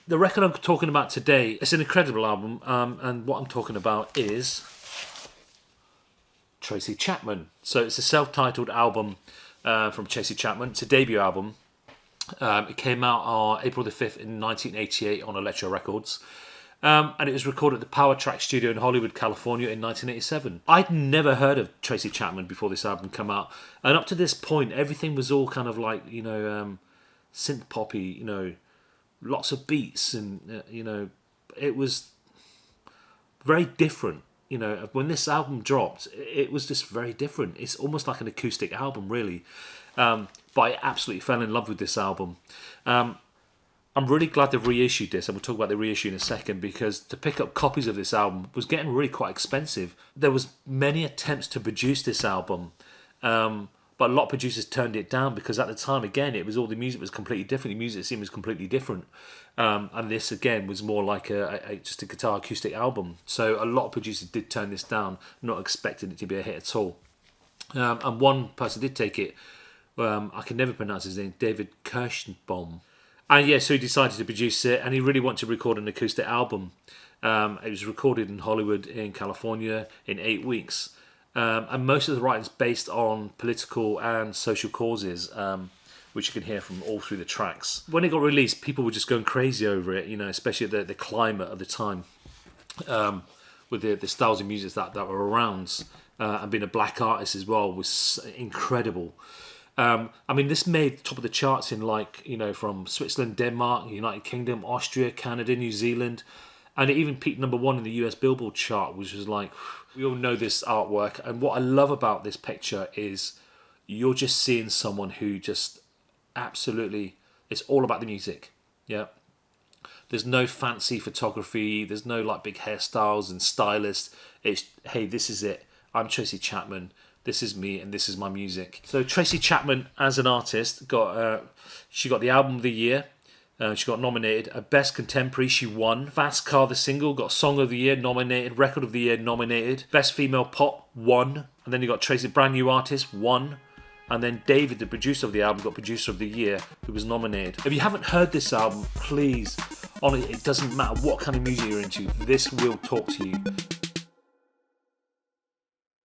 The record I'm talking about today, it's an incredible album, and what I'm talking about is Tracy Chapman. So it's a self-titled album from Tracy Chapman. It's a debut album. It came out on April the 5th in 1988 on Electro Records. And it was recorded at the Power Track Studio in Hollywood, California in 1987. I'd never heard of Tracy Chapman before this album came out. And up to this point, everything was all kind of like, synth poppy, lots of beats. And, it was very different. When this album dropped, it was just very different. It's almost like an acoustic album, really. But I absolutely fell in love with this album. I'm really glad they've reissued this, and we'll talk about the reissue in a second, because to pick up copies of this album was getting really quite expensive. There was many attempts to produce this album, but a lot of producers turned it down because at the time, again, it was all the music was completely different. The music scene was completely different, and this again was more like just a guitar acoustic album. So a lot of producers did turn this down, not expecting it to be a hit at all. And one person did take it. I can never pronounce his name, David Kirschbaum. And yeah, so he decided to produce it, and he really wanted to record an acoustic album. It was recorded in Hollywood, in California, in 8 weeks. And most of the writing's based on political and social causes, which you can hear from all through the tracks. When it got released, people were just going crazy over it, especially the climate of the time, with the styles of music that were around. And being a black artist as well was incredible. This made top of the charts in from Switzerland, Denmark, United Kingdom, Austria, Canada, New Zealand, and it even peaked number 1 in the US Billboard chart, which was like, we all know this artwork. And what I love about this picture is you're just seeing someone who just absolutely, it's all about the music. Yeah. There's no fancy photography. There's no big hairstyles and stylists. It's, hey, this is it. I'm Tracy Chapman. This is me, and this is my music. So Tracy Chapman, as an artist, she got the Album of the Year. She got nominated. A Best Contemporary, she won. Fast Car, the single, got Song of the Year, nominated. Record of the Year, nominated. Best Female Pop, won. And then you got Tracy, Brand New Artist, won. And then David, the producer of the album, got Producer of the Year, who was nominated. If you haven't heard this album, please, honestly, it doesn't matter what kind of music you're into, this will talk to you.